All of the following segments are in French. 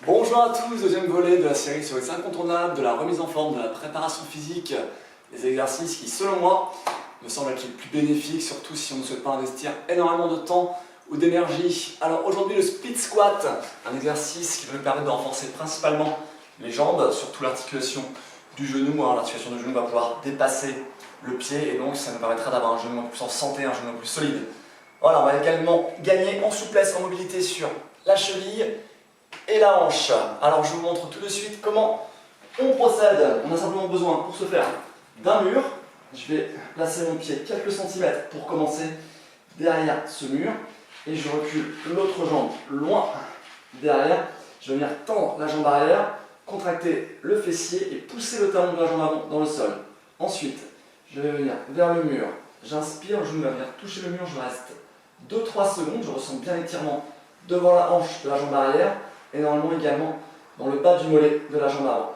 Bonjour à tous, deuxième volet de la série sur les incontournables, de la remise en forme, de la préparation physique, des exercices qui, selon moi, me semblent être les plus bénéfiques, surtout si on ne souhaite pas investir énormément de temps ou d'énergie. Alors aujourd'hui, le split squat, un exercice qui va nous permettre de renforcer principalement les jambes, surtout l'articulation du genou. Alors l'articulation du genou va pouvoir dépasser le pied et donc ça nous permettra d'avoir un genou plus en santé, un genou plus solide. Voilà, on va également gagner en souplesse, en mobilité sur la cheville et la hanche. Alors je vous montre tout de suite comment on procède. On a simplement besoin pour ce faire d'un mur. Je vais placer mon pied quelques centimètres pour commencer derrière ce mur et je recule l'autre jambe loin derrière. Je vais venir tendre la jambe arrière, contracter le fessier et pousser le talon de la jambe avant dans le sol. Ensuite, je vais venir vers le mur. J'inspire, le genou va venir toucher le mur, je reste 2-3 secondes, je ressens bien l'étirement devant la hanche de la jambe arrière et normalement également dans le bas du mollet de la jambe avant.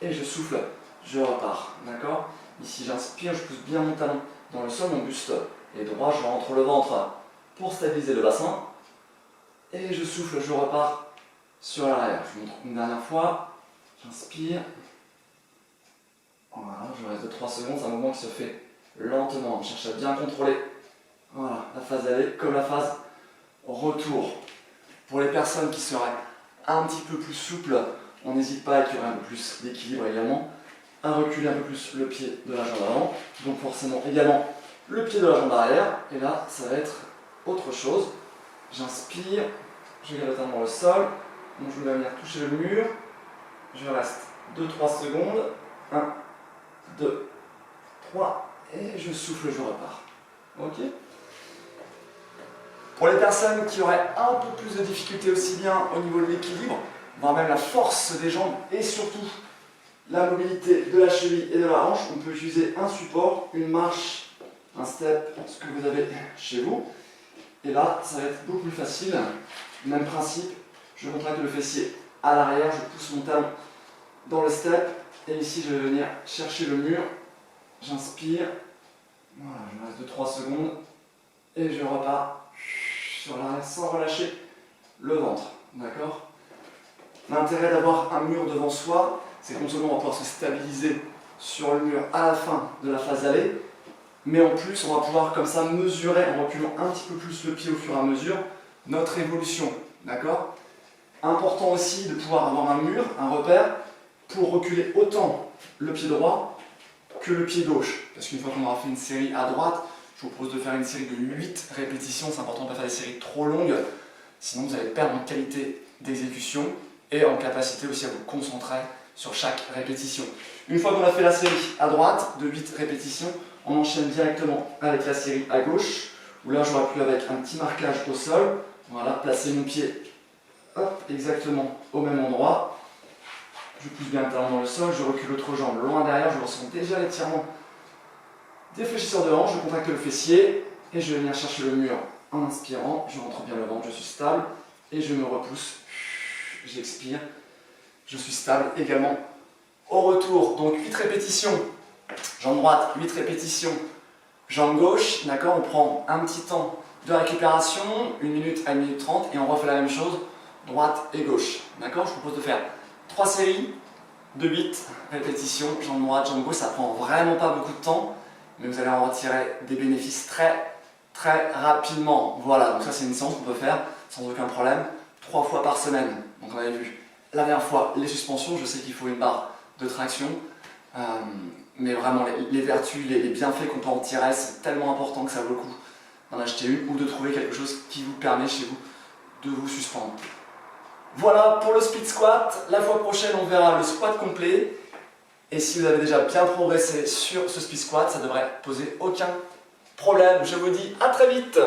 Et je souffle, je repars, d'accord? Ici j'inspire, je pousse bien mon talon dans le sol, mon buste est droit, je rentre le ventre pour stabiliser le bassin. Et je souffle, je repars sur l'arrière. Je vous montre une dernière fois, j'inspire. Voilà, je reste 2-3 secondes, c'est un mouvement qui se fait lentement, on cherche à bien contrôler. Voilà, la phase aller comme la phase retour. Pour les personnes qui seraient un petit peu plus souples, on n'hésite pas à qu'il y aurait un peu plus d'équilibre également, à reculer un peu plus le pied de la jambe avant, donc forcément également le pied de la jambe arrière, et là ça va être autre chose. J'inspire, je garde le talon dans le sol, mon genou va venir toucher le mur, je reste 2-3 secondes, 1, 2, 3, et je souffle, je repars. Ok ? Pour les personnes qui auraient un peu plus de difficultés aussi bien au niveau de l'équilibre, voire même la force des jambes et surtout la mobilité de la cheville et de la hanche, on peut utiliser un support, une marche, un step, ce que vous avez chez vous. Et là, ça va être beaucoup plus facile. Même principe, je contracte le fessier à l'arrière, je pousse mon talon dans le step et ici je vais venir chercher le mur. J'inspire, voilà, je reste 2-3 secondes et je repars sur l'arrière sans relâcher le ventre, d'accord? L'intérêt d'avoir un mur devant soi, c'est que non seulement on va pouvoir se stabiliser sur le mur à la fin de la phase aller, mais en plus on va pouvoir comme ça mesurer en reculant un petit peu plus le pied au fur et à mesure notre évolution, d'accord? Important aussi de pouvoir avoir un mur, un repère, pour reculer autant le pied droit que le pied gauche, parce qu'une fois qu'on aura fait une série à droite, je vous propose de faire une série de 8 répétitions, c'est important de ne pas faire des séries trop longues, sinon vous allez perdre en qualité d'exécution et en capacité aussi à vous concentrer sur chaque répétition. Une fois qu'on a fait la série à droite de 8 répétitions, on enchaîne directement avec la série à gauche, où là j'aurai plus avec un petit marquage au sol. Voilà, placer mon pied hop, exactement au même endroit. Je pousse bien le talon dans le sol, je recule l'autre jambe loin derrière, je ressens déjà l'étirement des fléchisseurs de hanche, je contracte le fessier et je vais venir chercher le mur en inspirant, je rentre bien le ventre, je suis stable et je me repousse, j'expire, je suis stable également au retour. Donc 8 répétitions, jambe droite, 8 répétitions, jambe gauche, d'accord, on prend un petit temps de récupération, 1 minute à 1 minute 30 et on refait la même chose, droite et gauche, d'accord. Je vous propose de faire 3 séries de 8 répétitions, jambe droite, jambe gauche, ça prend vraiment pas beaucoup de temps, mais vous allez en retirer des bénéfices très rapidement. Voilà, donc ça c'est une séance qu'on peut faire sans aucun problème, 3 fois par semaine. Donc on avait vu la dernière fois les suspensions, je sais qu'il faut une barre de traction, mais vraiment les vertus, les bienfaits qu'on peut en tirer, c'est tellement important que ça vaut le coup d'en acheter une ou de trouver quelque chose qui vous permet chez vous de vous suspendre. Voilà pour le split squat. La fois prochaine on verra le squat complet. Et si vous avez déjà bien progressé sur ce split squat, ça ne devrait poser aucun problème. Je vous dis à très vite.